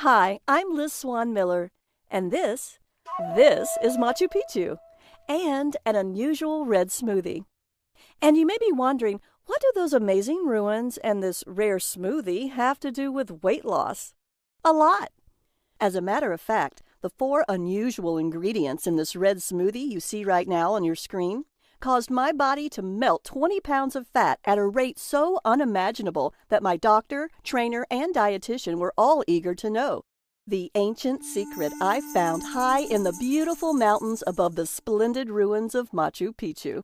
Hi, I'm Liz Swann Miller, and this is Machu Picchu, and an unusual red smoothie. And you may be wondering, what do those amazing ruins and this rare smoothie have to do with weight loss? A lot. As a matter of fact, the 4 unusual ingredients in this red smoothie you see right now on your screen caused my body to melt 20 pounds of fat at a rate so unimaginable that my doctor, trainer, and dietitian were all eager to know. The ancient secret I found high in the beautiful mountains above the splendid ruins of Machu Picchu.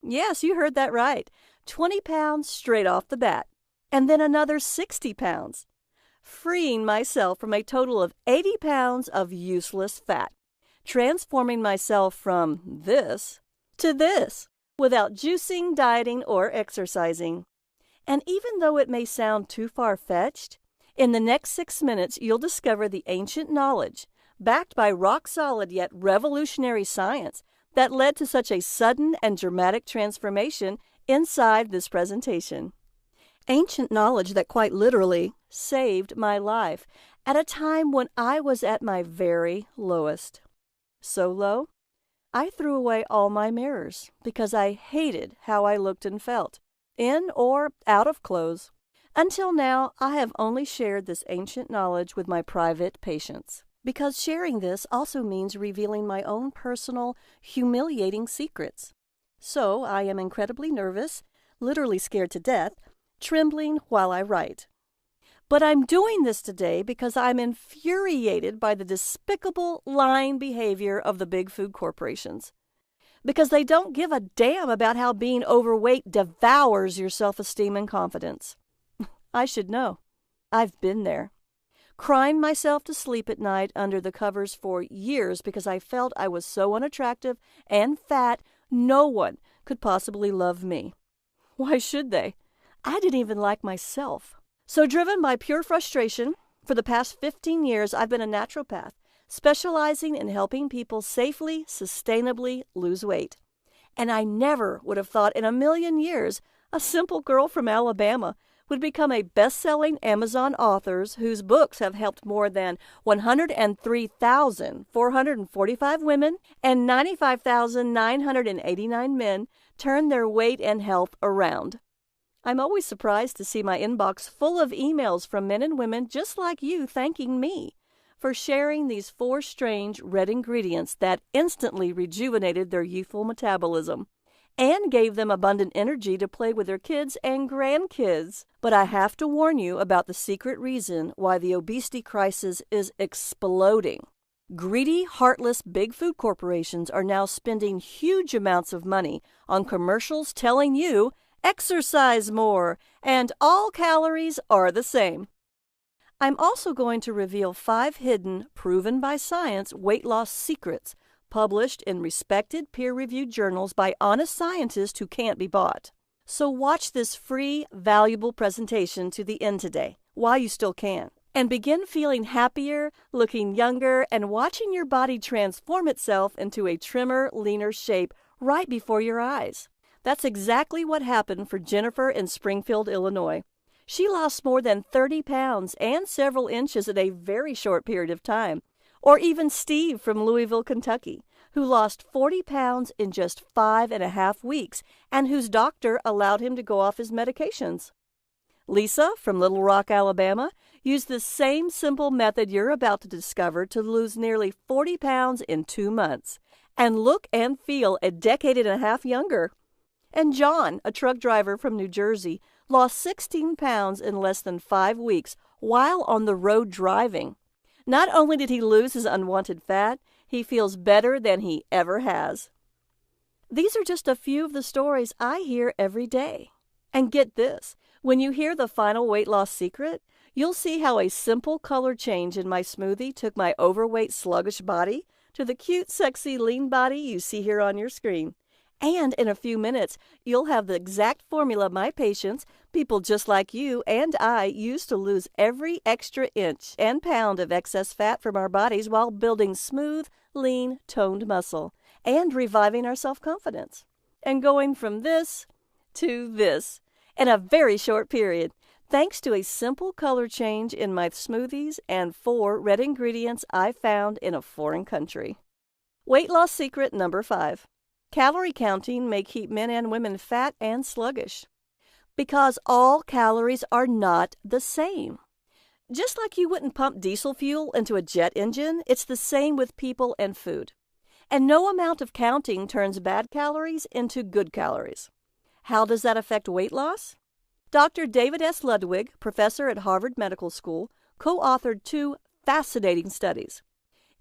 Yes, you heard that right. 20 pounds straight off the bat. And then another 60 pounds. Freeing myself from a total of 80 pounds of useless fat. Transforming myself from this to this, without juicing, dieting, or exercising. And even though it may sound too far-fetched, in the next 6 minutes you'll discover the ancient knowledge, backed by rock-solid yet revolutionary science, that led to such a sudden and dramatic transformation inside this presentation. Ancient knowledge that quite literally saved my life at a time when I was at my very lowest. So low, I threw away all my mirrors because I hated how I looked and felt, in or out of clothes. Until now, I have only shared this ancient knowledge with my private patients, because sharing this also means revealing my own personal, humiliating secrets. So I am incredibly nervous, literally scared to death, trembling while I write. But I'm doing this today because I'm infuriated by the despicable, lying behavior of the big food corporations. Because they don't give a damn about how being overweight devours your self-esteem and confidence. I should know. I've been there. Crying myself to sleep at night under the covers for years because I felt I was so unattractive and fat, no one could possibly love me. Why should they? I didn't even like myself. So driven by pure frustration, for the past 15 years I've been a naturopath, specializing in helping people safely, sustainably lose weight. And I never would have thought in a million years a simple girl from Alabama would become a best-selling Amazon author whose books have helped more than 103,445 women and 95,989 men turn their weight and health around. I'm always surprised to see my inbox full of emails from men and women just like you thanking me for sharing these 4 strange red ingredients that instantly rejuvenated their youthful metabolism and gave them abundant energy to play with their kids and grandkids. But I have to warn you about the secret reason why the obesity crisis is exploding. Greedy, heartless big food corporations are now spending huge amounts of money on commercials telling you exercise more, and all calories are the same. I'm also going to reveal 5 hidden, proven by science weight loss secrets published in respected peer-reviewed journals by honest scientists who can't be bought. So watch this free, valuable presentation to the end today, while you still can, and begin feeling happier, looking younger, and watching your body transform itself into a trimmer, leaner shape right before your eyes. That's exactly what happened for Jennifer in Springfield, Illinois. She lost more than 30 pounds and several inches in a very short period of time. Or even Steve from Louisville, Kentucky, who lost 40 pounds in just 5.5 weeks and whose doctor allowed him to go off his medications. Lisa from Little Rock, Alabama, used the same simple method you're about to discover to lose nearly 40 pounds in 2 months and look and feel a decade and a half younger. And John, a truck driver from New Jersey, lost 16 pounds in less than 5 weeks while on the road driving. Not only did he lose his unwanted fat, he feels better than he ever has. These are just a few of the stories I hear every day. And get this, when you hear the final weight loss secret, you'll see how a simple color change in my smoothie took my overweight, sluggish body to the cute, sexy, lean body you see here on your screen. And in a few minutes, you'll have the exact formula my patients, people just like you and I, use to lose every extra inch and pound of excess fat from our bodies while building smooth, lean, toned muscle and reviving our self-confidence. And going from this to this in a very short period. thanks to a simple color change in my smoothies and 4 red ingredients I found in a foreign country. Weight loss secret number 5. Calorie counting may keep men and women fat and sluggish. Because all calories are not the same. Just like you wouldn't pump diesel fuel into a jet engine, it's the same with people and food. And no amount of counting turns bad calories into good calories. How does that affect weight loss? Dr. David S. Ludwig, professor at Harvard Medical School, co-authored 2 fascinating studies.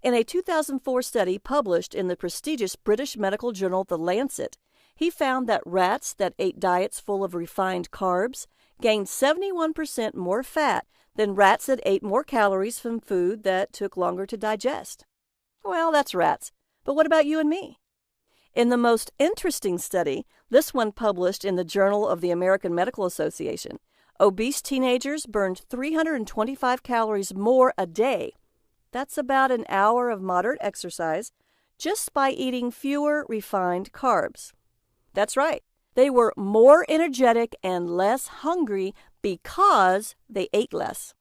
In a 2004 study published in the prestigious British medical journal The Lancet, he found that rats that ate diets full of refined carbs gained 71% more fat than rats that ate more calories from food that took longer to digest. Well, that's rats. But what about you and me? In the most interesting study, this one published in the Journal of the American Medical Association, obese teenagers burned 325 calories more a day. That's about an hour of moderate exercise just by eating fewer refined carbs. That's right. They were more energetic and less hungry because they ate less.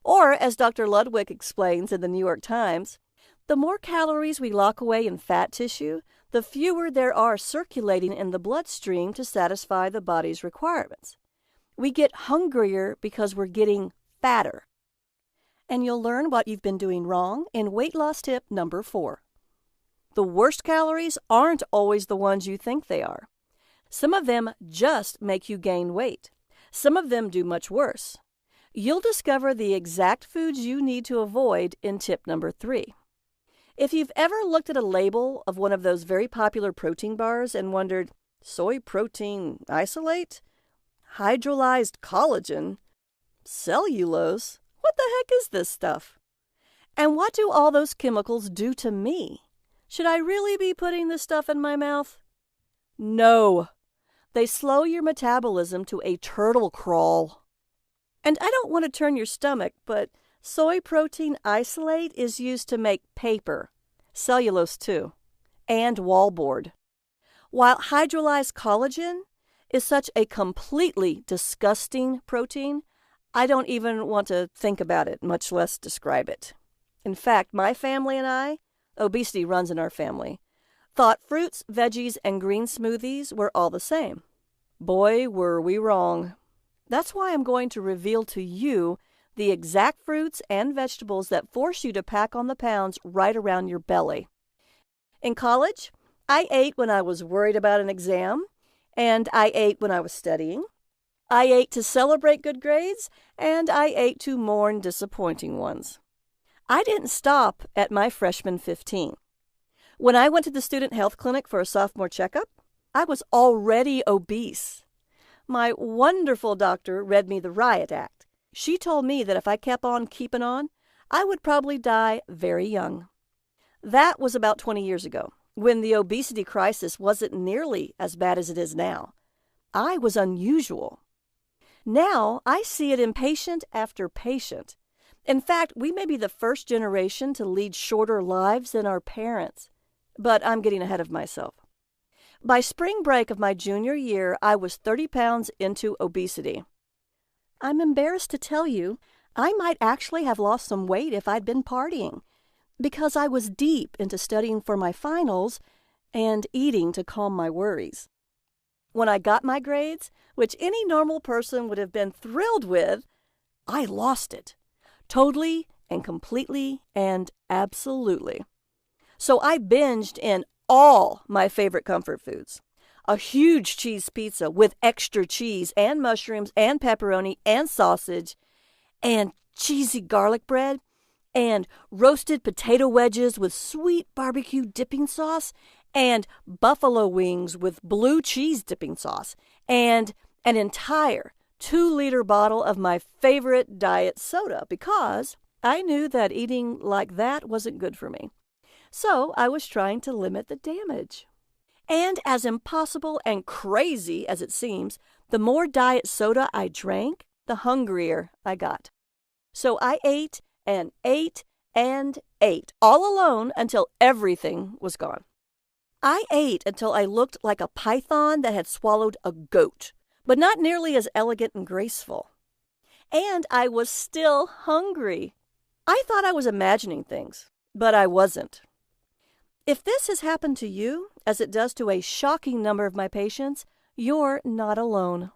Or, as Dr. Ludwig explains in the New York Times, the more calories we lock away in fat tissue, the fewer there are circulating in the bloodstream to satisfy the body's requirements. We get hungrier because we're getting fatter. And you'll learn what you've been doing wrong in weight loss tip number 4. The worst calories aren't always the ones you think they are. Some of them just make you gain weight. Some of them do much worse. You'll discover the exact foods you need to avoid in tip number 3. If you've ever looked at a label of one of those very popular protein bars and wondered, soy protein isolate? Hydrolyzed collagen? Cellulose? What the heck is this stuff? And what do all those chemicals do to me? Should I really be putting this stuff in my mouth? No. They slow your metabolism to a turtle crawl. And I don't want to turn your stomach, but soy protein isolate is used to make paper, cellulose too, and wallboard. While hydrolyzed collagen is such a completely disgusting protein, I don't even want to think about it, much less describe it. In fact, my family and I, obesity runs in our family, thought fruits, veggies, and green smoothies were all the same. Boy, were we wrong. That's why I'm going to reveal to you the exact fruits and vegetables that force you to pack on the pounds right around your belly. In college, I ate when I was worried about an exam, and I ate when I was studying. I ate to celebrate good grades, and I ate to mourn disappointing ones. I didn't stop at my freshman 15. When I went to the student health clinic for a sophomore checkup, I was already obese. My wonderful doctor read me the riot act. She told me that if I kept on keeping on, I would probably die very young. That was about 20 years ago, when the obesity crisis wasn't nearly as bad as it is now. I was unusual. Now I see it in patient after patient. In fact, we may be the first generation to lead shorter lives than our parents. But I'm getting ahead of myself. By spring break of my junior year, I was 30 pounds into obesity. I'm embarrassed to tell you, I might actually have lost some weight if I'd been partying, because I was deep into studying for my finals and eating to calm my worries. When I got my grades, which any normal person would have been thrilled with, I lost it. Totally and completely and absolutely. So I binged in all my favorite comfort foods. A huge cheese pizza with extra cheese and mushrooms and pepperoni and sausage and cheesy garlic bread and roasted potato wedges with sweet barbecue dipping sauce and buffalo wings with blue cheese dipping sauce and an entire 2-liter bottle of my favorite diet soda because I knew that eating like that wasn't good for me. So I was trying to limit the damage. And as impossible and crazy as it seems, the more diet soda I drank, the hungrier I got. So I ate and ate and ate, all alone until everything was gone. I ate until I looked like a python that had swallowed a goat, but not nearly as elegant and graceful. And I was still hungry. I thought I was imagining things, but I wasn't. If this has happened to you, as it does to a shocking number of my patients, you're not alone.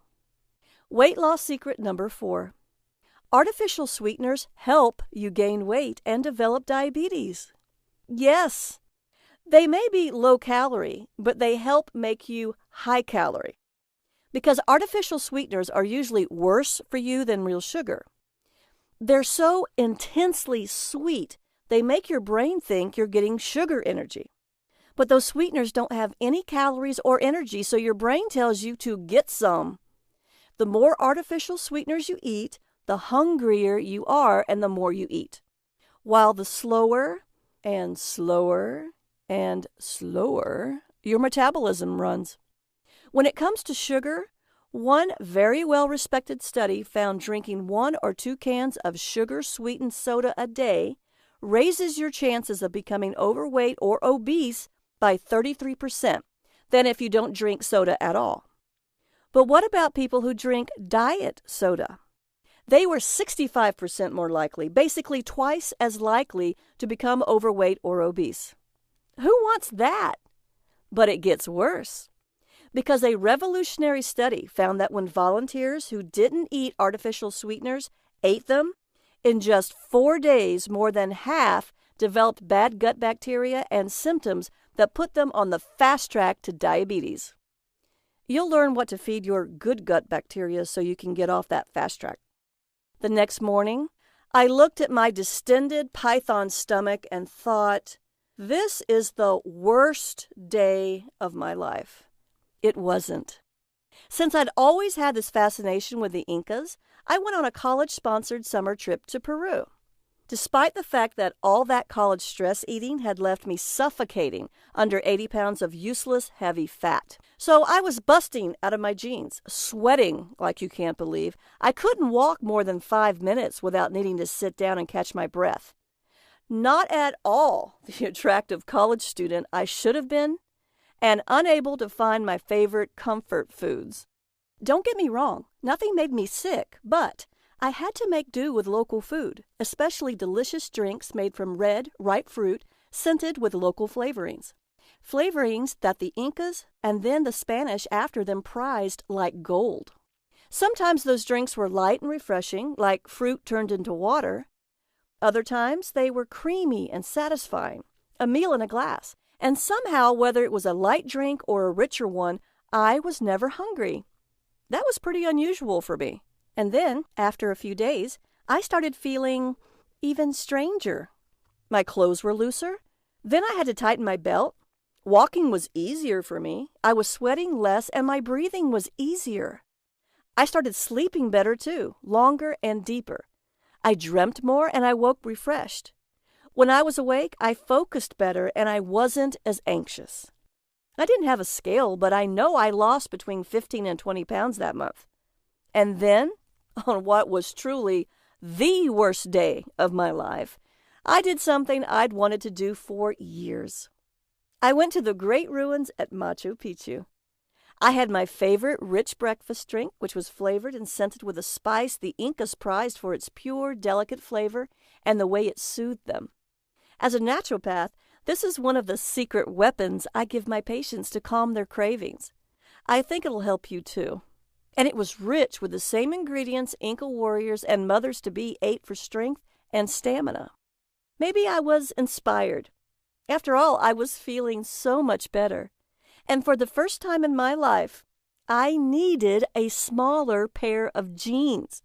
Weight loss secret number 4. Artificial sweeteners help you gain weight and develop diabetes. Yes, they may be low calorie, but they help make you high calorie. Because artificial sweeteners are usually worse for you than real sugar. They're so intensely sweet, they make your brain think you're getting sugar energy. But those sweeteners don't have any calories or energy, so your brain tells you to get some. The more artificial sweeteners you eat, the hungrier you are and the more you eat. While the slower and slower and slower your metabolism runs. When it comes to sugar, one very well-respected study found drinking 1 or 2 cans of sugar-sweetened soda a day raises your chances of becoming overweight or obese by 33% than if you don't drink soda at all. But what about people who drink diet soda? They were 65% more likely, basically twice as likely to become overweight or obese. Who wants that? But it gets worse. Because a revolutionary study found that when volunteers who didn't eat artificial sweeteners ate them, in just 4 days, more than half developed bad gut bacteria and symptoms that put them on the fast track to diabetes. You'll learn what to feed your good gut bacteria so you can get off that fast track. The next morning, I looked at my distended python stomach and thought, this is the worst day of my life. It wasn't. Since I'd always had this fascination with the Incas, I went on a college-sponsored summer trip to Peru. Despite the fact that all that college stress eating had left me suffocating under 80 pounds of useless, heavy fat. So I was busting out of my jeans, sweating like you can't believe. I couldn't walk more than 5 minutes without needing to sit down and catch my breath. Not at all the attractive college student I should have been, and unable to find my favorite comfort foods. Don't get me wrong, nothing made me sick, but I had to make do with local food, especially delicious drinks made from red, ripe fruit, scented with local flavorings. Flavorings that the Incas and then the Spanish after them prized like gold. Sometimes those drinks were light and refreshing, like fruit turned into water. Other times they were creamy and satisfying, a meal in a glass. And somehow, whether it was a light drink or a richer one, I was never hungry. That was pretty unusual for me. And then, after a few days, I started feeling even stranger. My clothes were looser. Then I had to tighten my belt. Walking was easier for me. I was sweating less, and my breathing was easier. I started sleeping better, too, longer and deeper. I dreamt more, and I woke refreshed. When I was awake, I focused better, and I wasn't as anxious. I didn't have a scale, but I know I lost between 15 and 20 pounds that month. And then, on what was truly the worst day of my life, I did something I'd wanted to do for years. I went to the great ruins at Machu Picchu. I had my favorite rich breakfast drink, which was flavored and scented with a spice the Incas prized for its pure, delicate flavor and the way it soothed them. As a naturopath, this is one of the secret weapons I give my patients to calm their cravings. I think it'll help you too. And it was rich with the same ingredients Inca warriors and mothers-to-be ate for strength and stamina. Maybe I was inspired. After all, I was feeling so much better. And for the first time in my life, I needed a smaller pair of jeans.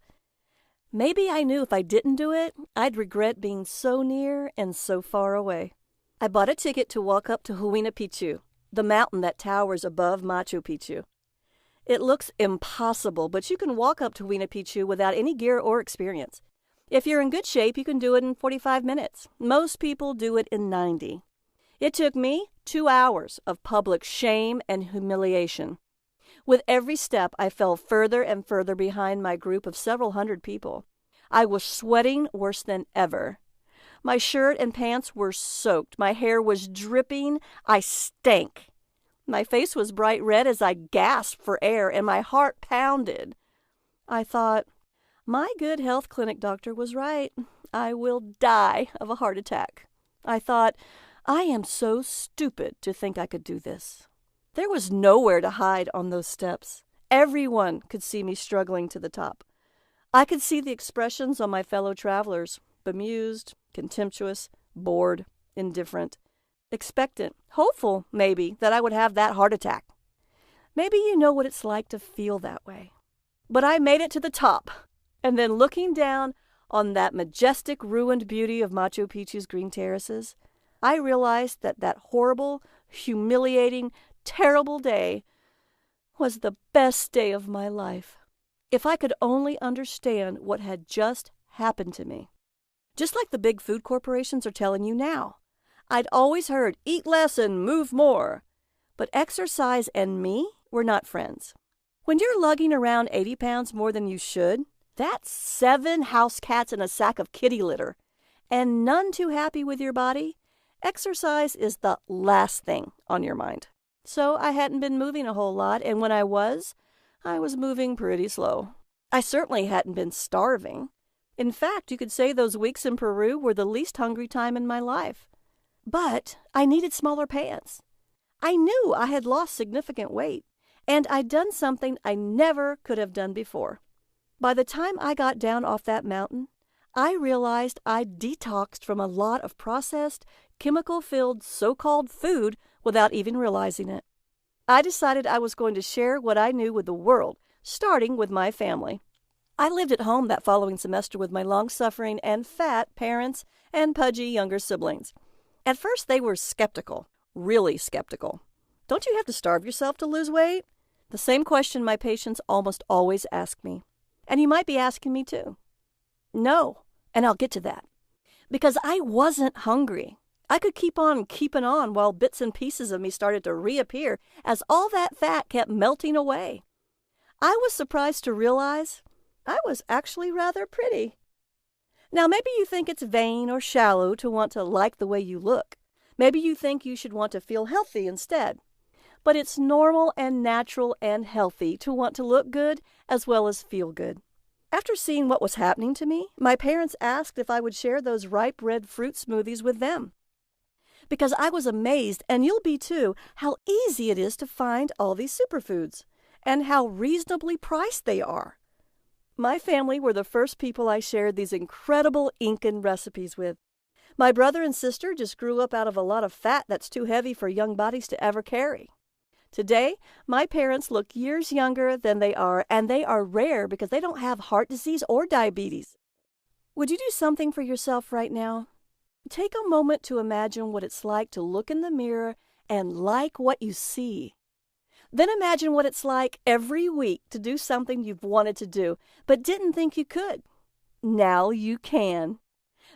Maybe I knew if I didn't do it, I'd regret being so near and so far away. I bought a ticket to walk up to Huayna Picchu, the mountain that towers above Machu Picchu. It looks impossible, but you can walk up to Huayna Picchu without any gear or experience. If you're in good shape, you can do it in 45 minutes. Most people do it in 90. It took me 2 hours of public shame and humiliation. With every step, I fell further and further behind my group of several hundred people. I was sweating worse than ever. My shirt and pants were soaked. My hair was dripping. I stank. My face was bright red as I gasped for air, and my heart pounded. I thought, My good health clinic doctor was right. I will die of a heart attack. I thought, I am so stupid to think I could do this. There was nowhere to hide on those steps. Everyone could see me struggling to the top. I could see the expressions on my fellow travelers, bemused, contemptuous, bored, indifferent, expectant, hopeful, maybe, that I would have that heart attack. Maybe you know what it's like to feel that way. But I made it to the top, and then looking down on that majestic, ruined beauty of Machu Picchu's green terraces, I realized that that horrible, humiliating, terrible day was the best day of my life. If I could only understand what had just happened to me. Just like the big food corporations are telling you now. I'd always heard, eat less and move more. But exercise and me were not friends. When you're lugging around 80 pounds more than you should, that's 7 house cats in a sack of kitty litter, and none too happy with your body, exercise is the last thing on your mind. So I hadn't been moving a whole lot, and when I was moving pretty slow. I certainly hadn't been starving. In fact, you could say those weeks in Peru were the least hungry time in my life. But I needed smaller pants. I knew I had lost significant weight, and I'd done something I never could have done before. By the time I got down off that mountain, I realized I'd detoxed from a lot of processed, chemical-filled so-called food without even realizing it. I decided I was going to share what I knew with the world, starting with my family. I lived at home that following semester with my long-suffering and fat parents and pudgy younger siblings. At first, they were skeptical, really skeptical. Don't you have to starve yourself to lose weight? The same question my patients almost always ask me. And you might be asking me too. No, and I'll get to that. Because I wasn't hungry. I could keep on keeping on while bits and pieces of me started to reappear as all that fat kept melting away. I was surprised to realize I was actually rather pretty. Now, maybe you think it's vain or shallow to want to like the way you look. Maybe you think you should want to feel healthy instead. But it's normal and natural and healthy to want to look good as well as feel good. After seeing what was happening to me, my parents asked if I would share those ripe red fruit smoothies with them. Because I was amazed, and you'll be too, how easy it is to find all these superfoods, and how reasonably priced they are. My family were the first people I shared these incredible Incan recipes with. My brother and sister just grew up out of a lot of fat that's too heavy for young bodies to ever carry. Today, my parents look years younger than they are, and they are rare because they don't have heart disease or diabetes. Would you do something for yourself right now? Take a moment to imagine what it's like to look in the mirror and like what you see. Then imagine what it's like every week to do something you've wanted to do, but didn't think you could. Now you can.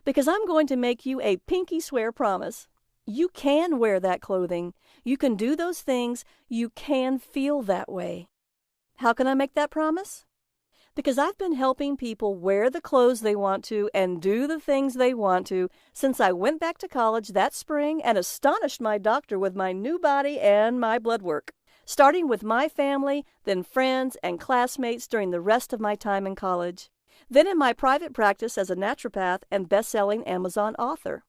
Because I'm going to make you a pinky swear promise. You can wear that clothing. You can do those things. You can feel that way. How can I make that promise? Because I've been helping people wear the clothes they want to and do the things they want to since I went back to college that spring and astonished my doctor with my new body and my blood work. Starting with my family, then friends and classmates during the rest of my time in college. Then in my private practice as a naturopath and best-selling Amazon author.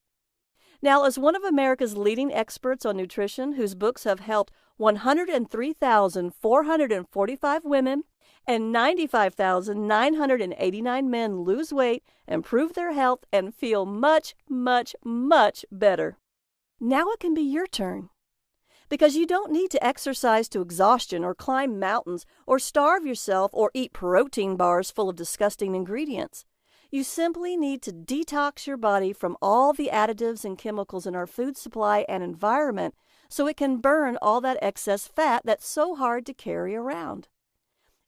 Now, as one of America's leading experts on nutrition whose books have helped 103,445 women and 95,989 men lose weight, improve their health, and feel much, much, much better. Now it can be your turn. Because you don't need to exercise to exhaustion or climb mountains or starve yourself or eat protein bars full of disgusting ingredients. You simply need to detox your body from all the additives and chemicals in our food supply and environment so it can burn all that excess fat that's so hard to carry around.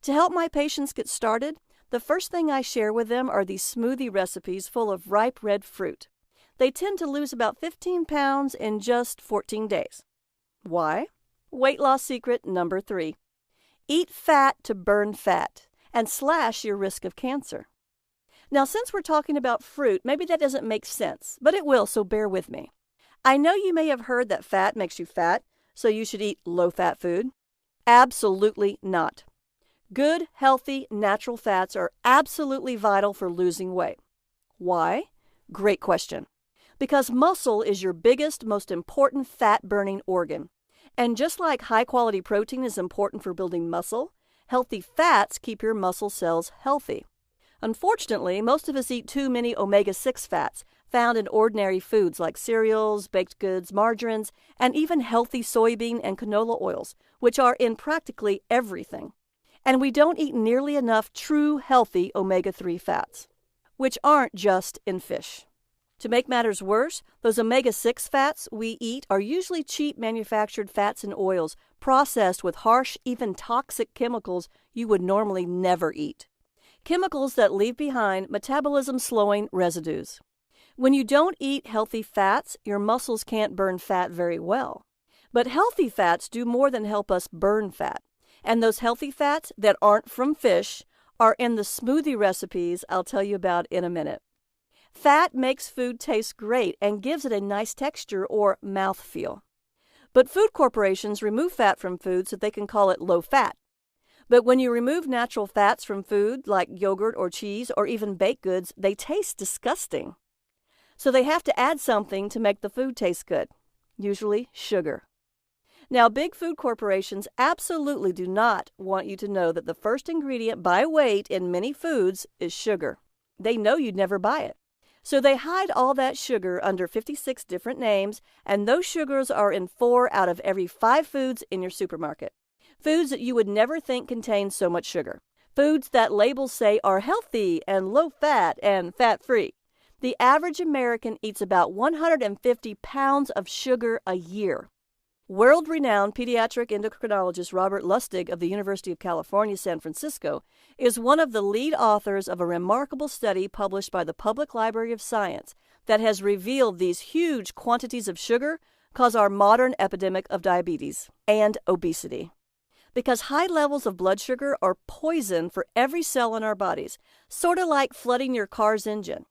To help my patients get started, the first thing I share with them are these smoothie recipes full of ripe red fruit. They tend to lose about 15 pounds in just 14 days. Why? Weight loss secret number 3. Eat fat to burn fat and slash your risk of cancer. Now, since we're talking about fruit, maybe that doesn't make sense, but it will, so bear with me. I know you may have heard that fat makes you fat, so you should eat low-fat food. Absolutely not. Good, healthy, natural fats are absolutely vital for losing weight. Why? Great question. Because muscle is your biggest, most important fat-burning organ. And just like high-quality protein is important for building muscle, healthy fats keep your muscle cells healthy. Unfortunately, most of us eat too many omega-6 fats found in ordinary foods like cereals, baked goods, margarines, and even healthy soybean and canola oils, which are in practically everything. And we don't eat nearly enough true healthy omega-3 fats, which aren't just in fish. To make matters worse, those omega-6 fats we eat are usually cheap manufactured fats and oils processed with harsh, even toxic chemicals you would normally never eat. Chemicals that leave behind metabolism-slowing residues. When you don't eat healthy fats, your muscles can't burn fat very well. But healthy fats do more than help us burn fat. And those healthy fats that aren't from fish are in the smoothie recipes I'll tell you about in a minute. Fat makes food taste great and gives it a nice texture or mouthfeel. But food corporations remove fat from food so they can call it low fat. But when you remove natural fats from food like yogurt or cheese or even baked goods, they taste disgusting. So they have to add something to make the food taste good, usually sugar. Now, big food corporations absolutely do not want you to know that the first ingredient by weight in many foods is sugar. They know you'd never buy it. So they hide all that sugar under 56 different names, and those sugars are in 4 out of every 5 foods in your supermarket. Foods that you would never think contain so much sugar. Foods that labels say are healthy and low-fat and fat-free. The average American eats about 150 pounds of sugar a year. World-renowned pediatric endocrinologist Robert Lustig of the University of California, San Francisco, is one of the lead authors of a remarkable study published by the Public Library of Science that has revealed these huge quantities of sugar cause our modern epidemic of diabetes and obesity. Because high levels of blood sugar are poison for every cell in our bodies, sort of like flooding your car's engine.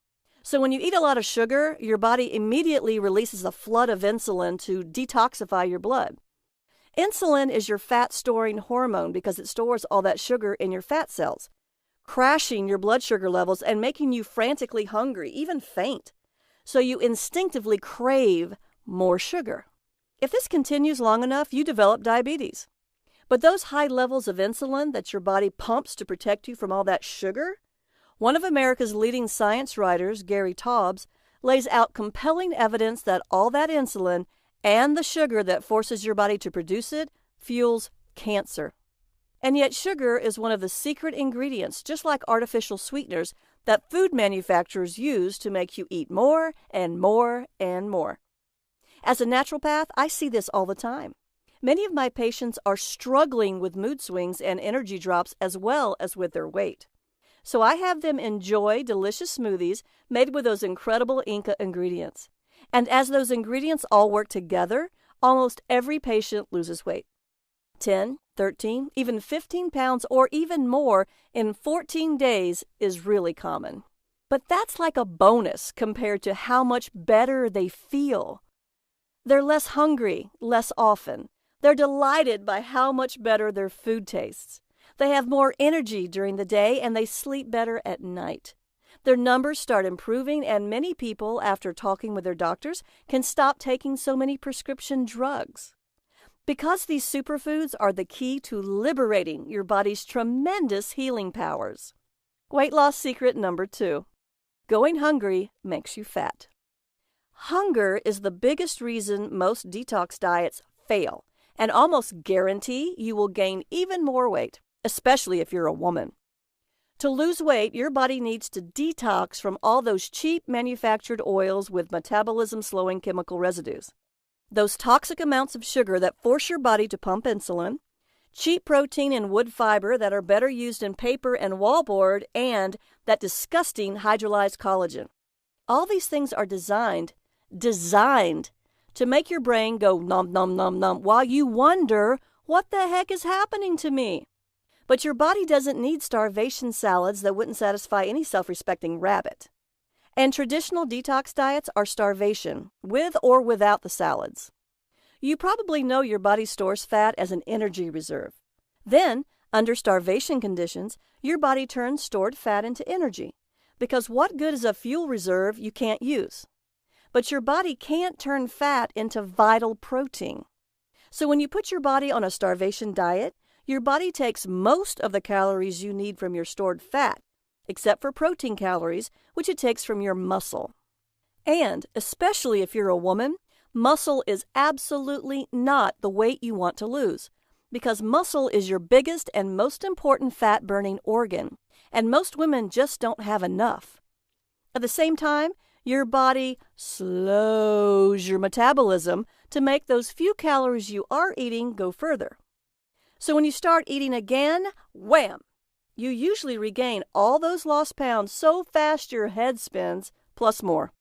So when you eat a lot of sugar, your body immediately releases a flood of insulin to detoxify your blood. Insulin is your fat-storing hormone because it stores all that sugar in your fat cells, crashing your blood sugar levels and making you frantically hungry, even faint. So you instinctively crave more sugar. If this continues long enough, you develop diabetes. But those high levels of insulin that your body pumps to protect you from all that sugar, one of America's leading science writers, Gary Taubes, lays out compelling evidence that all that insulin and the sugar that forces your body to produce it fuels cancer. And yet sugar is one of the secret ingredients, just like artificial sweeteners, that food manufacturers use to make you eat more and more and more. As a naturopath, I see this all the time. Many of my patients are struggling with mood swings and energy drops as well as with their weight. So I have them enjoy delicious smoothies made with those incredible Inca ingredients. And as those ingredients all work together, almost every patient loses weight. 10, 13, even 15 pounds or even more in 14 days is really common. But that's like a bonus compared to how much better they feel. They're less hungry, less often. They're delighted by how much better their food tastes. They have more energy during the day and they sleep better at night. Their numbers start improving, and many people, after talking with their doctors, can stop taking so many prescription drugs. Because these superfoods are the key to liberating your body's tremendous healing powers. Weight loss secret number 2. Going hungry makes you fat. Hunger is the biggest reason most detox diets fail, and almost guarantee you will gain even more weight, especially if you're a woman. To lose weight, your body needs to detox from all those cheap manufactured oils with metabolism-slowing chemical residues. Those toxic amounts of sugar that force your body to pump insulin, cheap protein and wood fiber that are better used in paper and wallboard, and that disgusting hydrolyzed collagen. All these things are designed to make your brain go nom nom nom nom while you wonder, what the heck is happening to me? But your body doesn't need starvation salads that wouldn't satisfy any self-respecting rabbit. And traditional detox diets are starvation, with or without the salads. You probably know your body stores fat as an energy reserve. Then, Under starvation conditions, your body turns stored fat into energy, because what good is a fuel reserve you can't use? But your body can't turn fat into vital protein. So when you put your body on a starvation diet, your body takes most of the calories you need from your stored fat, except for protein calories, which it takes from your muscle. And, especially if you're a woman, muscle is absolutely not the weight you want to lose, because muscle is your biggest and most important fat-burning organ, and most women just don't have enough. At the same time, your body slows your metabolism to make those few calories you are eating go further. So when you start eating again, wham! You usually regain all those lost pounds so fast your head spins, plus more.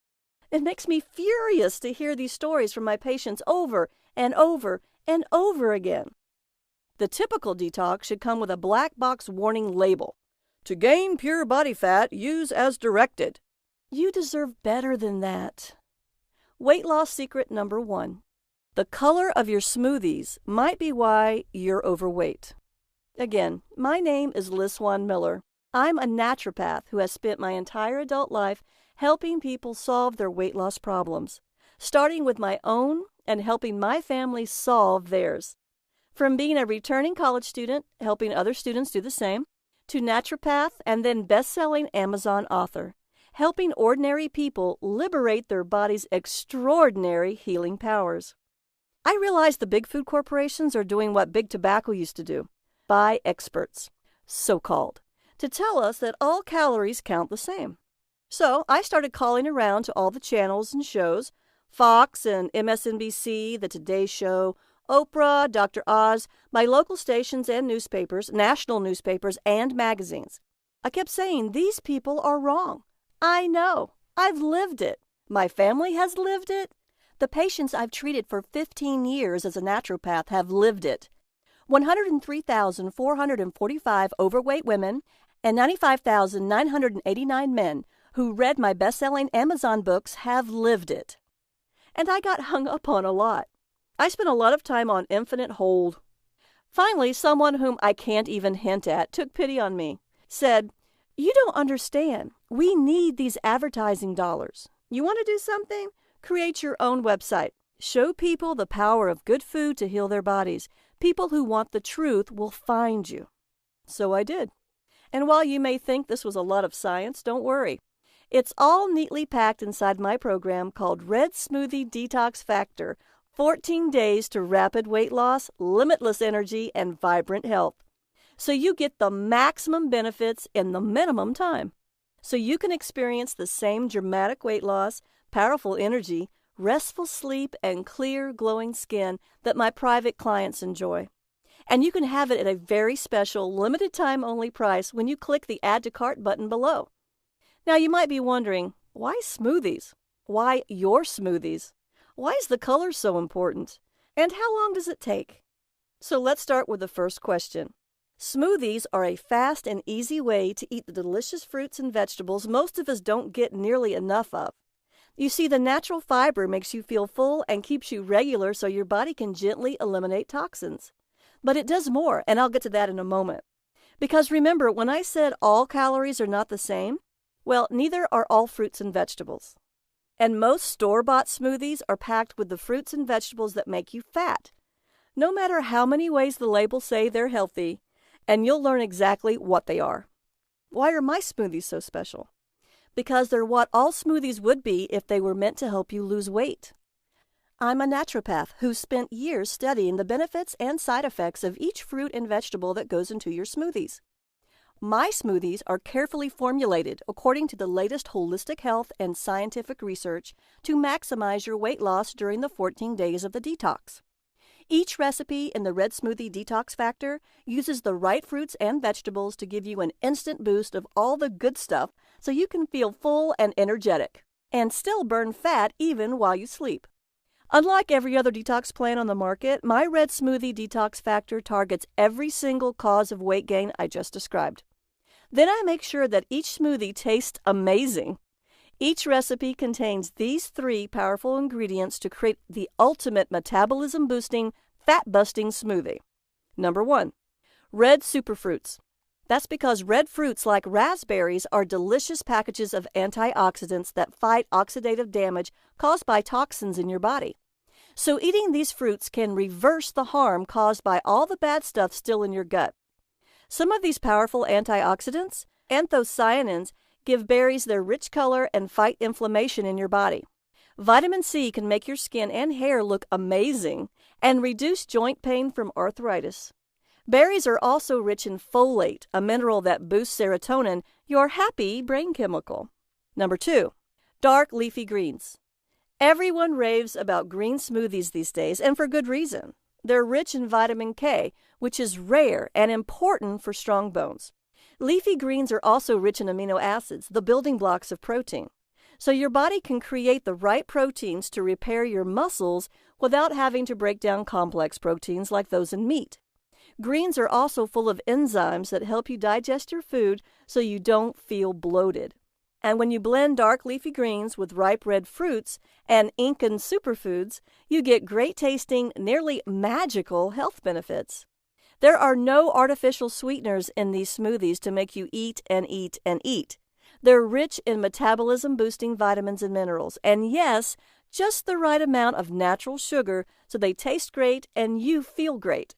It makes me furious to hear these stories from my patients over and over and over again. The typical detox should come with a black box warning label. To gain pure body fat, use as directed. You deserve better than that. Weight loss secret number 1. The color of your smoothies might be why you're overweight. Again, my name is Liz Swann Miller. I'm a naturopath who has spent my entire adult life helping people solve their weight loss problems, starting with my own and helping my family solve theirs. From being a returning college student, helping other students do the same, to naturopath and then best-selling Amazon author, helping ordinary people liberate their body's extraordinary healing powers. I realize the big food corporations are doing what big tobacco used to do. Buy experts, so-called, to tell us that all calories count the same. So I started calling around to all the channels and shows, Fox and MSNBC, The Today Show, Oprah, Dr. Oz, my local stations and newspapers, national newspapers, and magazines. I kept saying, these people are wrong. I know. I've lived it. My family has lived it. The patients I've treated for 15 years as a naturopath have lived it. 103,445 overweight women and 95,989 men who read my best-selling Amazon books have lived it. And I got hung up on a lot. I spent a lot of time on infinite hold. Finally, someone whom I can't even hint at took pity on me, said, "You don't understand. We need these advertising dollars. You want to do something? Create your own website. Show people the power of good food to heal their bodies. People who want the truth will find you." So I did. And while you may think this was a lot of science, don't worry. It's all neatly packed inside my program called Red Smoothie Detox Factor, 14 days to rapid weight loss, limitless energy, and vibrant health. So you get the maximum benefits in the minimum time. So you can experience the same dramatic weight loss, powerful energy, restful sleep, and clear, glowing skin that my private clients enjoy. And you can have it at a very special, limited-time-only price when you click the Add to Cart button below. Now, you might be wondering, why smoothies? Why your smoothies? Why is the color so important? And how long does it take? So let's start with the first question. Smoothies are a fast and easy way to eat the delicious fruits and vegetables most of us don't get nearly enough of. You see, the natural fiber makes you feel full and keeps you regular so your body can gently eliminate toxins. But it does more, and I'll get to that in a moment. Because remember, when I said all calories are not the same, well, neither are all fruits and vegetables. And most store-bought smoothies are packed with the fruits and vegetables that make you fat. No matter how many ways the labels say they're healthy, and you'll learn exactly what they are. Why are my smoothies so special? Because they're what all smoothies would be if they were meant to help you lose weight. I'm a naturopath who spent years studying the benefits and side effects of each fruit and vegetable that goes into your smoothies. My smoothies are carefully formulated according to the latest holistic health and scientific research to maximize your weight loss during the 14 days of the detox. Each recipe in the Red Smoothie Detox Factor uses the right fruits and vegetables to give you an instant boost of all the good stuff so you can feel full and energetic, and still burn fat even while you sleep. Unlike every other detox plan on the market, my Red Smoothie Detox Factor targets every single cause of weight gain I just described. Then I make sure that each smoothie tastes amazing. Each recipe contains these 3 powerful ingredients to create the ultimate metabolism-boosting, fat-busting smoothie. Number 1, Red superfruits. That's because red fruits like raspberries are delicious packages of antioxidants that fight oxidative damage caused by toxins in your body. So eating these fruits can reverse the harm caused by all the bad stuff still in your gut. Some of these powerful antioxidants, anthocyanins, give berries their rich color and fight inflammation in your body. Vitamin C can make your skin and hair look amazing and reduce joint pain from arthritis. Berries are also rich in folate, a mineral that boosts serotonin, your happy brain chemical. Number 2, dark leafy greens. Everyone raves about green smoothies these days, and for good reason. They're rich in vitamin K, which is rare and important for strong bones. Leafy greens are also rich in amino acids, the building blocks of protein. So your body can create the right proteins to repair your muscles without having to break down complex proteins like those in meat. Greens are also full of enzymes that help you digest your food so you don't feel bloated. And when you blend dark leafy greens with ripe red fruits and Incan superfoods, you get great tasting, nearly magical health benefits. There are no artificial sweeteners in these smoothies to make you eat and eat and eat. They're rich in metabolism-boosting vitamins and minerals, and yes, just the right amount of natural sugar so they taste great and you feel great.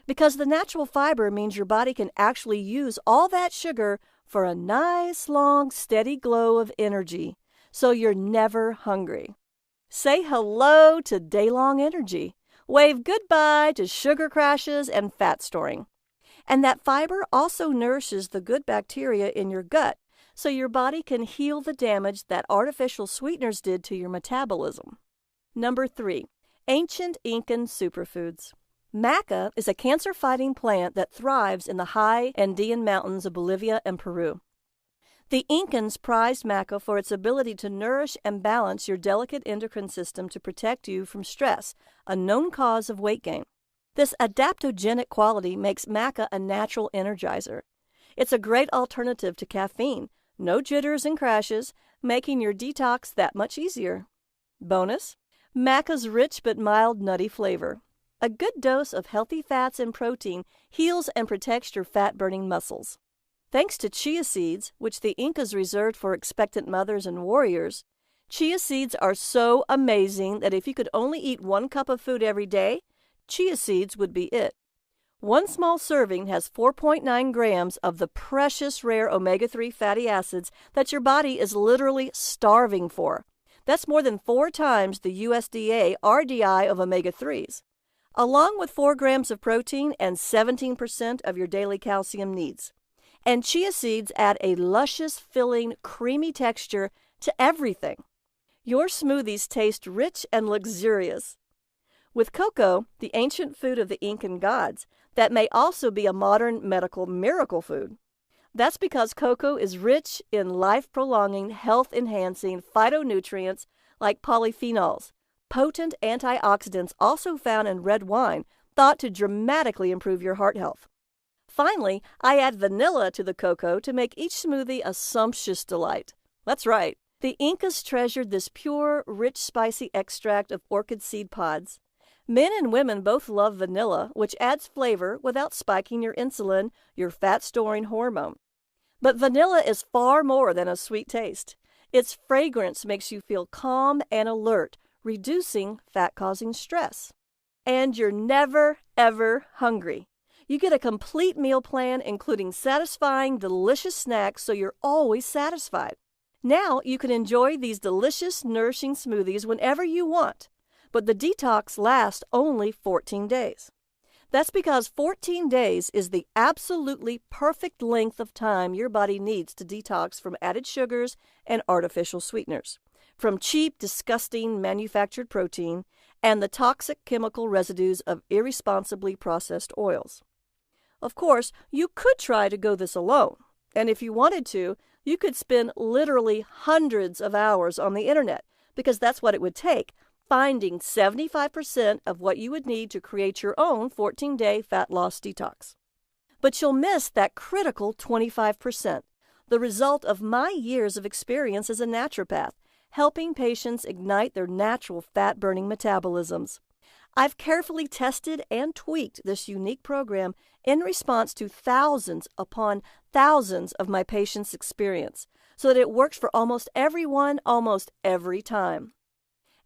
Because the natural fiber means your body can actually use all that sugar for a nice, long, steady glow of energy, so you're never hungry. Say hello to day-long energy. Wave goodbye to sugar crashes and fat storing. And that fiber also nourishes the good bacteria in your gut, so your body can heal the damage that artificial sweeteners did to your metabolism. Number 3, ancient Incan superfoods. Maca is a cancer-fighting plant that thrives in the high Andean mountains of Bolivia and Peru. The Incans prized maca for its ability to nourish and balance your delicate endocrine system to protect you from stress, a known cause of weight gain. This adaptogenic quality makes maca a natural energizer. It's a great alternative to caffeine, no jitters and crashes, making your detox that much easier. Bonus, maca's rich but mild nutty flavor. A good dose of healthy fats and protein heals and protects your fat-burning muscles. Thanks to chia seeds, which the Incas reserved for expectant mothers and warriors, chia seeds are so amazing that if you could only eat 1 cup of food every day, chia seeds would be it. 1 small serving has 4.9 grams of the precious rare omega-3 fatty acids that your body is literally starving for. That's more than 4 times the USDA RDI of omega-3s, along with 4 grams of protein and 17% of your daily calcium needs. And chia seeds add a luscious, filling, creamy texture to everything. Your smoothies taste rich and luxurious. With cocoa, the ancient food of the Incan gods, that may also be a modern medical miracle food. That's because cocoa is rich in life-prolonging, health-enhancing phytonutrients like polyphenols, potent antioxidants also found in red wine, thought to dramatically improve your heart health. Finally, I add vanilla to the cocoa to make each smoothie a sumptuous delight. That's right, the Incas treasured this pure, rich, spicy extract of orchid seed pods. Men and women both love vanilla, which adds flavor without spiking your insulin, your fat-storing hormone. But vanilla is far more than a sweet taste. Its fragrance makes you feel calm and alert, reducing fat-causing stress. And you're never, ever hungry. You get a complete meal plan, including satisfying, delicious snacks, so you're always satisfied. Now you can enjoy these delicious, nourishing smoothies whenever you want. But the detox lasts only 14 days. That's because 14 days is the absolutely perfect length of time your body needs to detox from added sugars and artificial sweeteners, from cheap, disgusting manufactured protein, and the toxic chemical residues of irresponsibly processed oils. Of course, you could try to go this alone, and if you wanted to, you could spend literally hundreds of hours on the internet, because that's what it would take, finding 75% of what you would need to create your own 14-day fat loss detox. But you'll miss that critical 25%, the result of my years of experience as a naturopath, helping patients ignite their natural fat-burning metabolisms. I've carefully tested and tweaked this unique program in response to thousands upon thousands of my patients' experience so that it works for almost everyone, almost every time.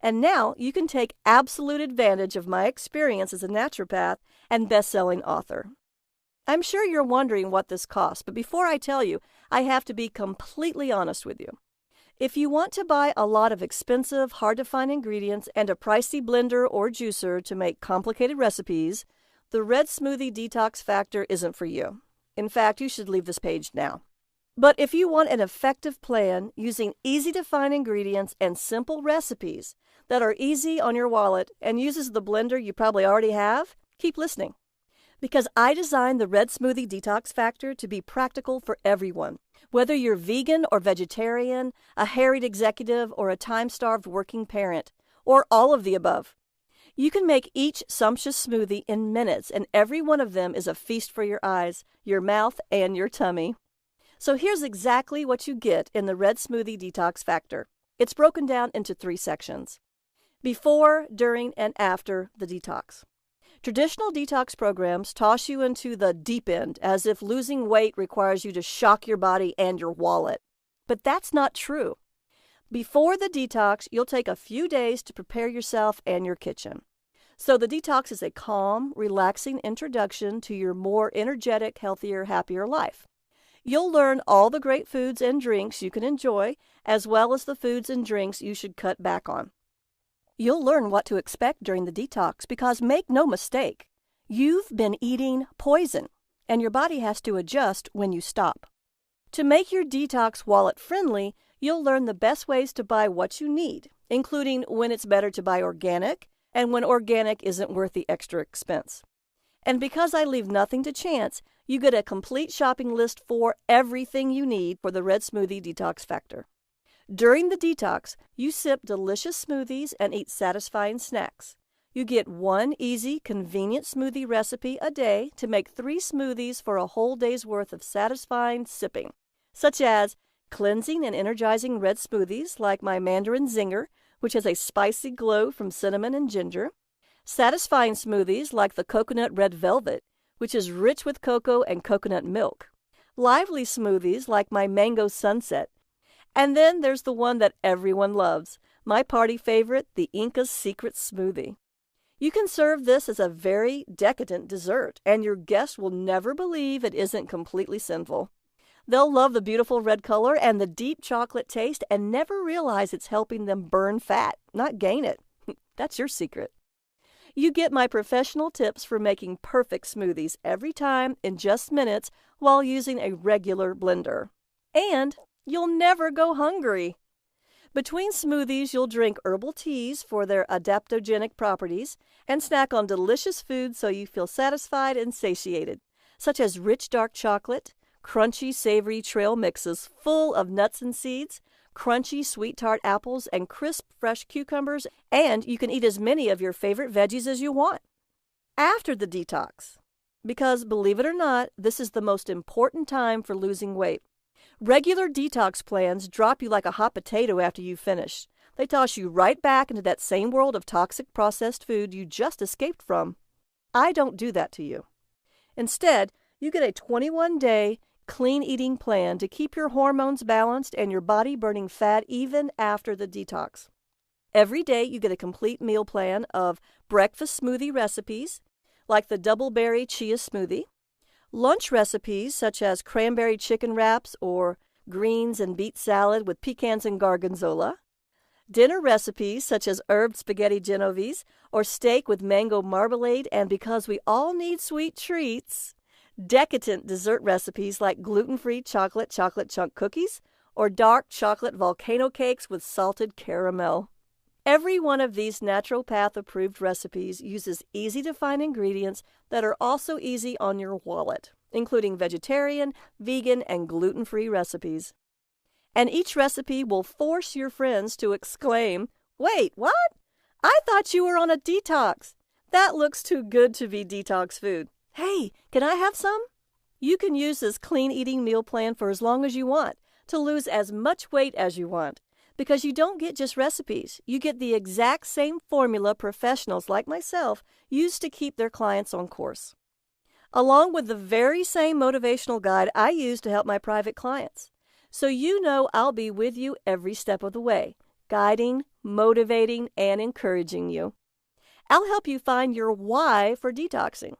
And now you can take absolute advantage of my experience as a naturopath and best-selling author. I'm sure you're wondering what this costs, but before I tell you, I have to be completely honest with you. If you want to buy a lot of expensive, hard-to-find ingredients and a pricey blender or juicer to make complicated recipes, the Red Smoothie Detox Factor isn't for you. In fact, you should leave this page now. But if you want an effective plan using easy-to-find ingredients and simple recipes that are easy on your wallet and uses the blender you probably already have, keep listening. Because I designed the Red Smoothie Detox Factor to be practical for everyone, whether you're vegan or vegetarian, a harried executive, or a time-starved working parent, or all of the above. You can make each sumptuous smoothie in minutes, and every one of them is a feast for your eyes, your mouth, and your tummy. So here's exactly what you get in the Red Smoothie Detox Factor. It's broken down into 3 sections: before, during, and after the detox. Traditional detox programs toss you into the deep end as if losing weight requires you to shock your body and your wallet. But that's not true. Before the detox, you'll take a few days to prepare yourself and your kitchen. So the detox is a calm, relaxing introduction to your more energetic, healthier, happier life. You'll learn all the great foods and drinks you can enjoy, as well as the foods and drinks you should cut back on. You'll learn what to expect during the detox because, make no mistake, you've been eating poison, and your body has to adjust when you stop. To make your detox wallet-friendly, you'll learn the best ways to buy what you need, including when it's better to buy organic and when organic isn't worth the extra expense. And because I leave nothing to chance, you get a complete shopping list for everything you need for the Red Smoothie Detox Factor. During the detox, you sip delicious smoothies and eat satisfying snacks. You get 1 easy, convenient smoothie recipe a day to make 3 smoothies for a whole day's worth of satisfying sipping, such as cleansing and energizing red smoothies like my Mandarin Zinger, which has a spicy glow from cinnamon and ginger, satisfying smoothies like the Coconut Red Velvet, which is rich with cocoa and coconut milk, lively smoothies like my Mango Sunset, and then there's the one that everyone loves, my party favorite, the Inca's Secret Smoothie. You can serve this as a very decadent dessert, and your guests will never believe it isn't completely sinful. They'll love the beautiful red color and the deep chocolate taste and never realize it's helping them burn fat, not gain it. That's your secret. You get my professional tips for making perfect smoothies every time in just minutes while using a regular blender. And you'll never go hungry. Between smoothies, you'll drink herbal teas for their adaptogenic properties and snack on delicious foods so you feel satisfied and satiated, such as rich dark chocolate, crunchy savory trail mixes full of nuts and seeds, crunchy sweet tart apples, and crisp fresh cucumbers, and you can eat as many of your favorite veggies as you want. After the detox, because believe it or not, this is the most important time for losing weight. Regular detox plans drop you like a hot potato after you finish. They toss you right back into that same world of toxic processed food you just escaped from. I don't do that to you. Instead, you get a 21-day clean eating plan to keep your hormones balanced and your body burning fat even after the detox. Every day you get a complete meal plan of breakfast smoothie recipes, like the double berry chia smoothie, lunch recipes such as cranberry chicken wraps or greens and beet salad with pecans and gorgonzola, dinner recipes such as herb spaghetti genovese or steak with mango marmalade, and because we all need sweet treats, decadent dessert recipes like gluten-free chocolate chunk cookies or dark chocolate volcano cakes with salted caramel. Every one of these naturopath-approved recipes uses easy-to-find ingredients that are also easy on your wallet, including vegetarian, vegan, and gluten-free recipes. And each recipe will force your friends to exclaim, "Wait, what? I thought you were on a detox. That looks too good to be detox food. Hey, can I have some?" You can use this clean eating meal plan for as long as you want, to lose as much weight as you want. because you don't get just recipes. You get the exact same formula professionals like myself use to keep their clients on course, along with the very same motivational guide I use to help my private clients. So you know I'll be with you every step of the way, guiding, motivating, and encouraging you. I'll help you find your why for detoxing,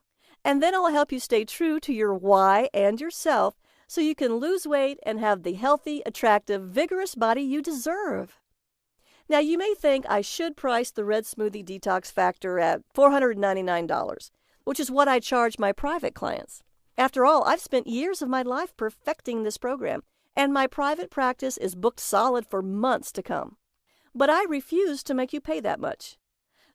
and then I'll help you stay true to your why and yourself so you can lose weight and have the healthy, attractive, vigorous body you deserve. Now, you may think I should price the Red Smoothie Detox Factor at $499, which is what I charge my private clients. After all, I've spent years of my life perfecting this program, and my private practice is booked solid for months to come. But I refuse to make you pay that much.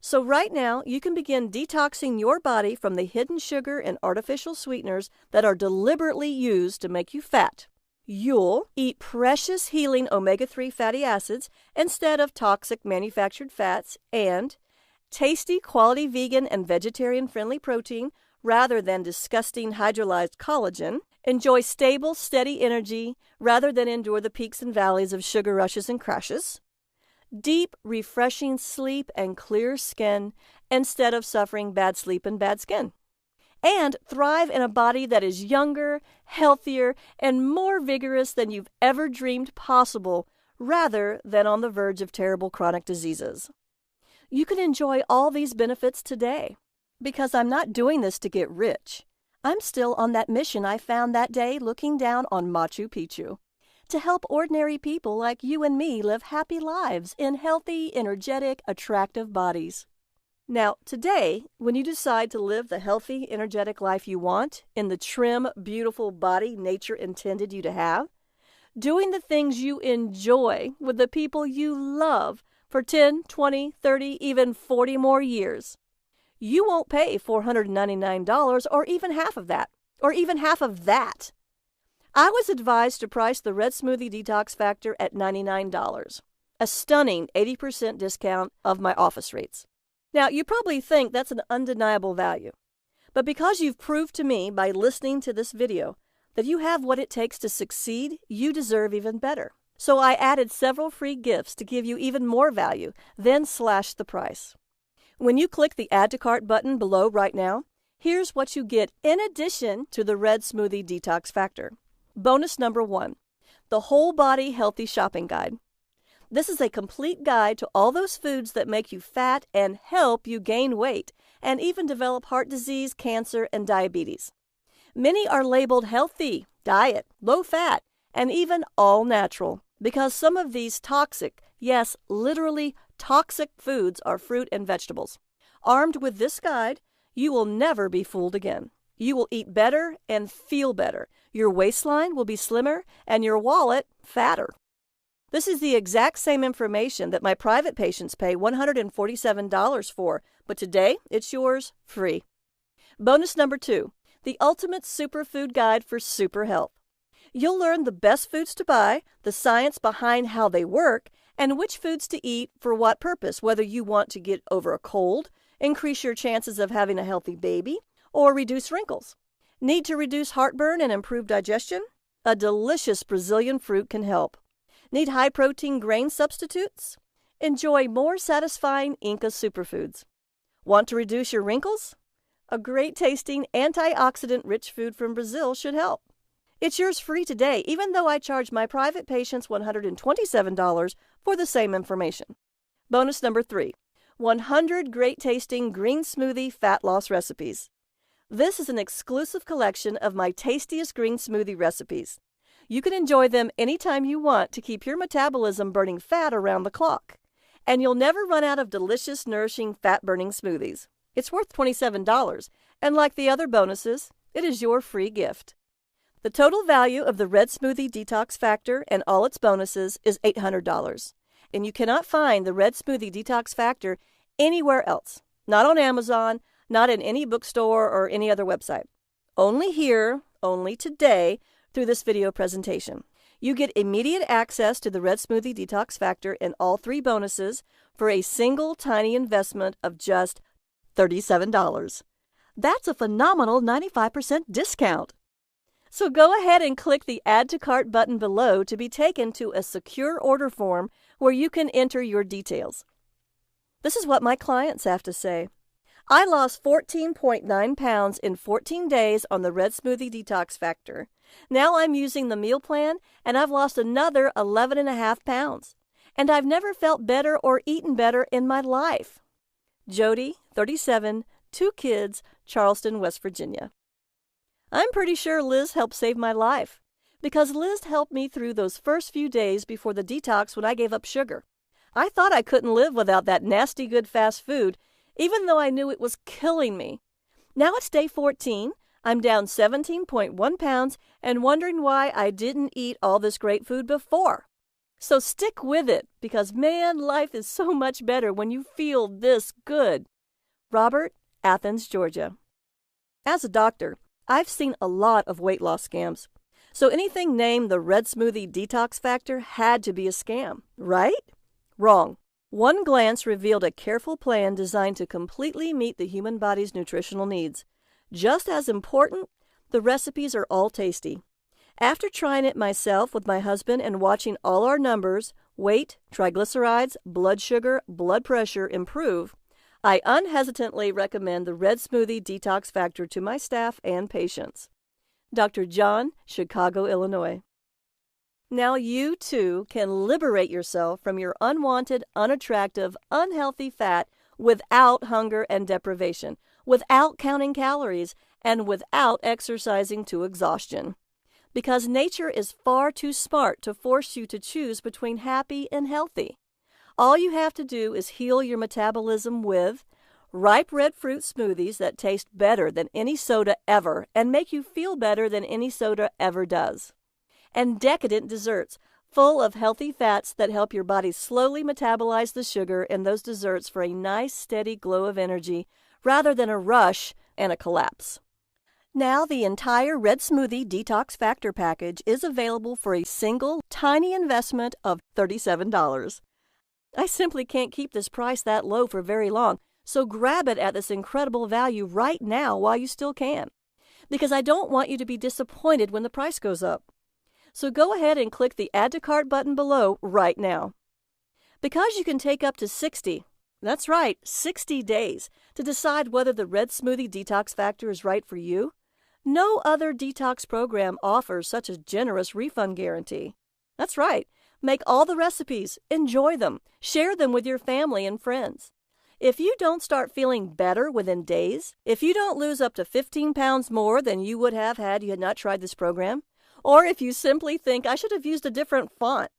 So right now, you can begin detoxing your body from the hidden sugar and artificial sweeteners that are deliberately used to make you fat. You'll eat precious healing omega-3 fatty acids instead of toxic manufactured fats, and tasty quality vegan and vegetarian-friendly protein rather than disgusting hydrolyzed collagen. Enjoy stable, steady energy rather than endure the peaks and valleys of sugar rushes and crashes. Deep, refreshing sleep and clear skin instead of suffering bad sleep and bad skin. And thrive in a body that is younger, healthier, and more vigorous than you've ever dreamed possible, rather than on the verge of terrible chronic diseases. You can enjoy all these benefits today, because I'm not doing this to get rich. I'm still on that mission I found that day looking down on Machu Picchu, to help ordinary people like you and me live happy lives in healthy, energetic, attractive bodies. Now, today, when you decide to live the healthy, energetic life you want in the trim, beautiful body nature intended you to have, doing the things you enjoy with the people you love for 10, 20, 30, even 40 more years, you won't pay $499 or even half of that, I was advised to price the Red Smoothie Detox Factor at $99, a stunning 80% discount of my office rates. Now, you probably think that's an undeniable value, but because you've proved to me by listening to this video that you have what it takes to succeed, you deserve even better. So I added several free gifts to give you even more value, then slashed the price. When you click the Add to Cart button below right now, here's what you get in addition to the Red Smoothie Detox Factor. Bonus number 1, the Whole Body Healthy Shopping Guide. This is a complete guide to all those foods that make you fat and help you gain weight and even develop heart disease, cancer, and diabetes. Many are labeled healthy, diet, low fat, and even all natural because some of these toxic, yes, literally toxic foods are fruit and vegetables. Armed with this guide, you will never be fooled again. You will eat better and feel better. Your waistline will be slimmer and your wallet fatter. This is the exact same information that my private patients pay $147 for, but today it's yours free. Bonus number 2, the Ultimate Superfood Guide for Super Health. You'll learn the best foods to buy, the science behind how they work, and which foods to eat for what purpose, whether you want to get over a cold, increase your chances of having a healthy baby, or reduce wrinkles. Need to reduce heartburn and improve digestion? A delicious Brazilian fruit can help. Need high-protein grain substitutes? Enjoy more satisfying Inca superfoods. Want to reduce your wrinkles? A great-tasting, antioxidant-rich food from Brazil should help. It's yours free today, even though I charge my private patients $127 for the same information. Bonus number 3, 100 great-tasting green smoothie fat loss recipes. This is an exclusive collection of my tastiest green smoothie recipes. You can enjoy them anytime you want to keep your metabolism burning fat around the clock. And you'll never run out of delicious, nourishing, fat-burning smoothies. It's worth $27, and like the other bonuses, it is your free gift. The total value of the Red Smoothie Detox Factor and all its bonuses is $800. And you cannot find the Red Smoothie Detox Factor anywhere else. Not on Amazon, not in any bookstore or any other website. Only here, only today, through this video presentation. You get immediate access to the Red Smoothie Detox Factor and all 3 bonuses for a single tiny investment of just $37. That's a phenomenal 95% discount. So go ahead and click the Add to Cart button below to be taken to a secure order form where you can enter your details. This is what my clients have to say. I lost 14.9 pounds in 14 days on the Red Smoothie Detox Factor. Now I'm using the meal plan, and I've lost another 11.5 pounds. And I've never felt better or eaten better in my life. Jody, 37, 2 kids, Charleston, West Virginia. I'm pretty sure Liz helped save my life, because Liz helped me through those first few days before the detox when I gave up sugar. I thought I couldn't live without that nasty good fast food, even though I knew it was killing me. Now it's day 14. I'm down 17.1 pounds and wondering why I didn't eat all this great food before. So stick with it, because man, life is so much better when you feel this good. Robert, Athens, Georgia. As a doctor, I've seen a lot of weight loss scams. So anything named the Red Smoothie Detox Factor had to be a scam, right? Wrong. One glance revealed a careful plan designed to completely meet the human body's nutritional needs. Just as important, the recipes are all tasty. After trying it myself with my husband and watching all our numbers, weight, triglycerides, blood sugar, blood pressure improve, I unhesitantly recommend the Red Smoothie Detox Factor to my staff and patients. Dr. John, Chicago, Illinois. Now you, too, can liberate yourself from your unwanted, unattractive, unhealthy fat without hunger and deprivation, without counting calories, and without exercising to exhaustion. Because nature is far too smart to force you to choose between happy and healthy. All you have to do is heal your metabolism with ripe red fruit smoothies that taste better than any soda ever and make you feel better than any soda ever does. And decadent desserts full of healthy fats that help your body slowly metabolize the sugar in those desserts for a nice, steady glow of energy rather than a rush and a collapse. Now the entire Red Smoothie Detox Factor package is available for a single, tiny investment of $37. I simply can't keep this price that low for very long, so grab it at this incredible value right now while you still can, because I don't want you to be disappointed when the price goes up. So go ahead and click the Add to Cart button below right now. Because you can take up to 60, that's right, 60 days, to decide whether the Red Smoothie Detox Factor is right for you, no other detox program offers such a generous refund guarantee. That's right. Make all the recipes, enjoy them, share them with your family and friends. If you don't start feeling better within days, if you don't lose up to 15 pounds more than you would have had you had not tried this program, or if you simply think I should have used a different font,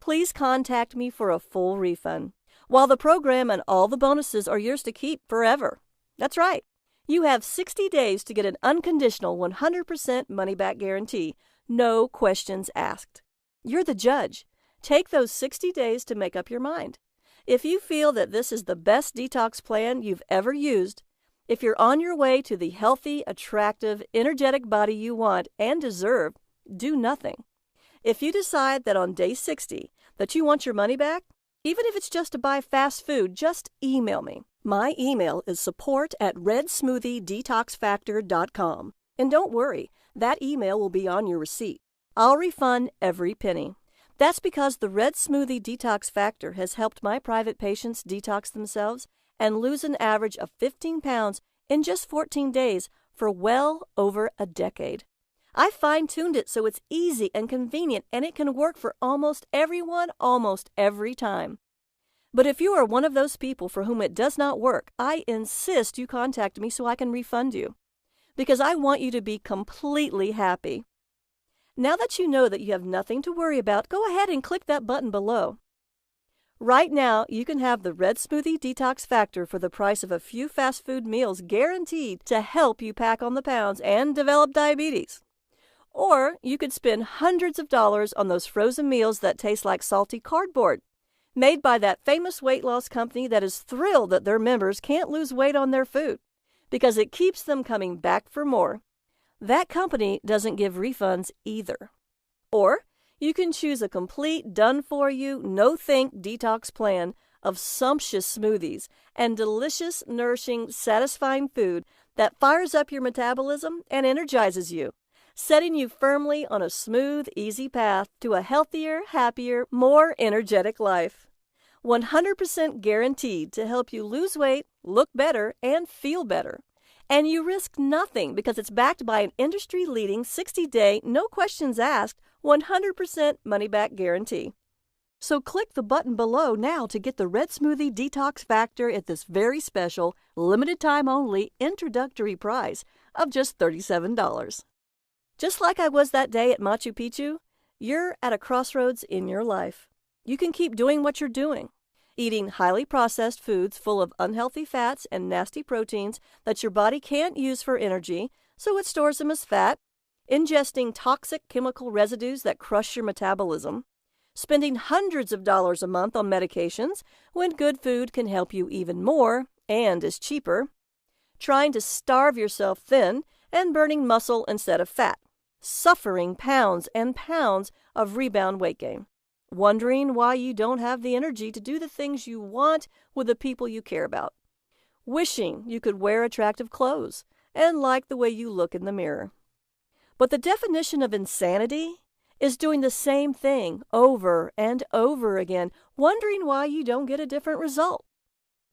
please contact me for a full refund, while the program and all the bonuses are yours to keep forever. That's right. You have 60 days to get an unconditional 100% money-back guarantee, no questions asked. You're the judge. Take those 60 days to make up your mind. If you feel that this is the best detox plan you've ever used, if you're on your way to the healthy, attractive, energetic body you want and deserve, do nothing. If you decide that on day 60 that you want your money back, even if it's just to buy fast food, just email me. My email is support@redsmoothiedetoxfactor.com. And don't worry, that email will be on your receipt. I'll refund every penny. That's because the Red Smoothie Detox Factor has helped my private patients detox themselves and lose an average of 15 pounds in just 14 days for well over a decade. I fine-tuned it so it's easy and convenient, and it can work for almost everyone almost every time. But if you are one of those people for whom it does not work, I insist you contact me so I can refund you, because I want you to be completely happy. Now that you know that you have nothing to worry about, go ahead and click that button below. Right now, you can have the Red Smoothie Detox Factor for the price of a few fast food meals, guaranteed to help you pack on the pounds and develop diabetes. Or you could spend hundreds of dollars on those frozen meals that taste like salty cardboard, made by that famous weight loss company that is thrilled that their members can't lose weight on their food, because it keeps them coming back for more. That company doesn't give refunds either. Or you can choose a complete, done-for-you, no-think detox plan of sumptuous smoothies and delicious, nourishing, satisfying food that fires up your metabolism and energizes you, setting you firmly on a smooth, easy path to a healthier, happier, more energetic life. 100% guaranteed to help you lose weight, look better, and feel better. And you risk nothing because it's backed by an industry-leading 60-day, no questions asked, 100% money-back guarantee. So click the button below now to get the Red Smoothie Detox Factor at this very special, limited-time-only introductory price of just $37. Just like I was that day at Machu Picchu, you're at a crossroads in your life. You can keep doing what you're doing, eating highly processed foods full of unhealthy fats and nasty proteins that your body can't use for energy, so it stores them as fat, ingesting toxic chemical residues that crush your metabolism, spending hundreds of dollars a month on medications when good food can help you even more and is cheaper, trying to starve yourself thin and burning muscle instead of fat, suffering pounds and pounds of rebound weight gain, wondering why you don't have the energy to do the things you want with the people you care about, wishing you could wear attractive clothes and like the way you look in the mirror. But the definition of insanity is doing the same thing over and over again, wondering why you don't get a different result.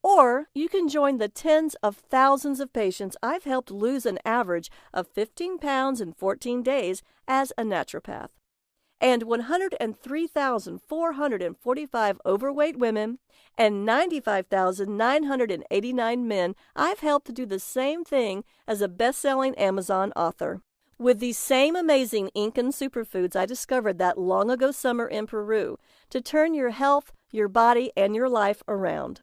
Or you can join the tens of thousands of patients I've helped lose an average of 15 pounds in 14 days as a naturopath, and 103,445 overweight women and 95,989 men I've helped to do the same thing as a best-selling Amazon author. With these same amazing Incan superfoods I discovered that long ago summer in Peru to turn your health, your body, and your life around.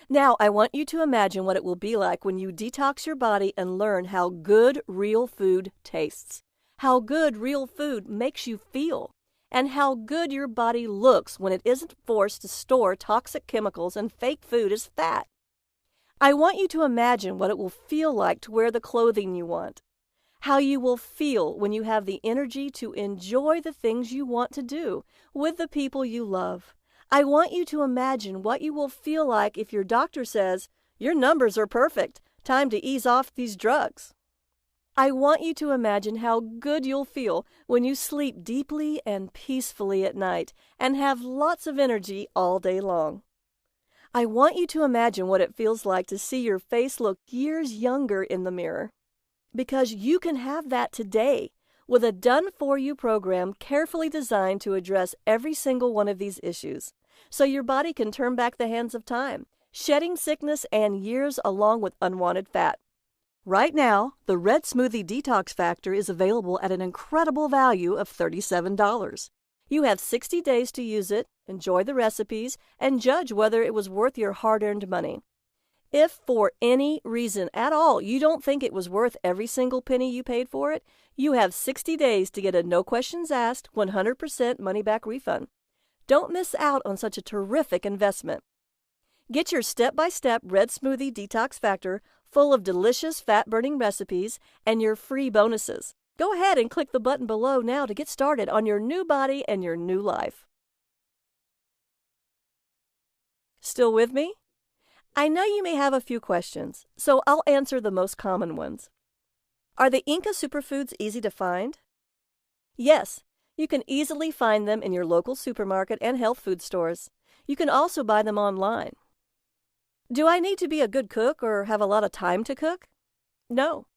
Now, I want you to imagine what it will be like when you detox your body and learn how good real food tastes, how good real food makes you feel, and how good your body looks when it isn't forced to store toxic chemicals and fake food as fat. I want you to imagine what it will feel like to wear the clothing you want, how you will feel when you have the energy to enjoy the things you want to do with the people you love. I want you to imagine what you will feel like if your doctor says, "Your numbers are perfect, time to ease off these drugs." I want you to imagine how good you'll feel when you sleep deeply and peacefully at night and have lots of energy all day long. I want you to imagine what it feels like to see your face look years younger in the mirror. Because you can have that today with a done-for-you program carefully designed to address every single one of these issues, so your body can turn back the hands of time, shedding sickness and years along with unwanted fat. Right now, the Red Smoothie Detox Factor is available at an incredible value of $37. You have 60 days to use it, enjoy the recipes, and judge whether it was worth your hard-earned money. If for any reason at all you don't think it was worth every single penny you paid for it, you have 60 days to get a no questions asked 100% money-back refund. Don't miss out on such a terrific investment. Get your step-by-step Red Smoothie Detox Factor full of delicious fat-burning recipes and your free bonuses. Go ahead and click the button below now to get started on your new body and your new life. Still with me? I know you may have a few questions, so I'll answer the most common ones. Are the Inca superfoods easy to find? Yes, you can easily find them in your local supermarket and health food stores. You can also buy them online. Do I need to be a good cook or have a lot of time to cook? No.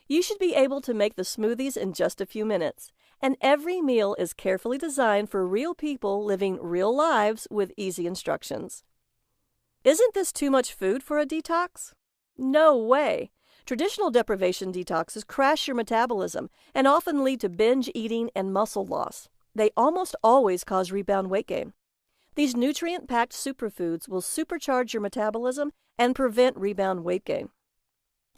You should be able to make the smoothies in just a few minutes, and every meal is carefully designed for real people living real lives with easy instructions. Isn't this too much food for a detox? No way. Traditional deprivation detoxes crash your metabolism and often lead to binge eating and muscle loss. They almost always cause rebound weight gain. These nutrient-packed superfoods will supercharge your metabolism and prevent rebound weight gain.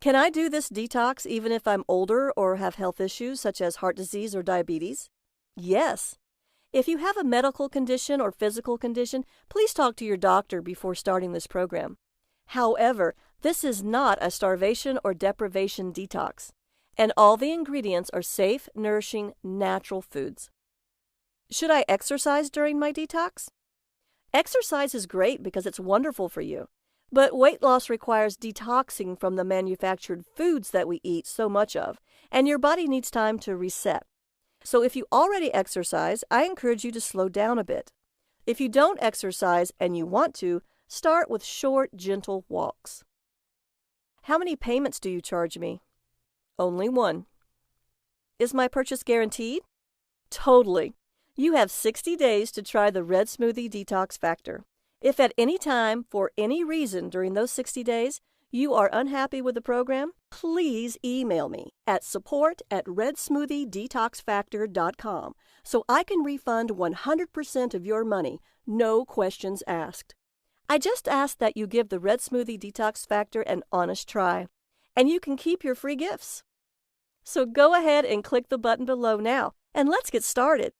Can I do this detox even if I'm older or have health issues such as heart disease or diabetes? Yes. If you have a medical condition or physical condition, please talk to your doctor before starting this program. However, this is not a starvation or deprivation detox, and all the ingredients are safe, nourishing, natural foods. Should I exercise during my detox? Exercise is great because it's wonderful for you, but weight loss requires detoxing from the manufactured foods that we eat so much of, and your body needs time to reset. So if you already exercise, I encourage you to slow down a bit. If you don't exercise and you want to, start with short, gentle walks. How many payments do you charge me? Only one. Is my purchase guaranteed? Totally. You have 60 days to try the Red Smoothie Detox Factor. If at any time, for any reason during those 60 days, you are unhappy with the program, please email me at support@redsmoothiedetoxfactor.com so I can refund 100% of your money, no questions asked. I just ask that you give the Red Smoothie Detox Factor an honest try, and you can keep your free gifts. So go ahead and click the button below now, and let's get started.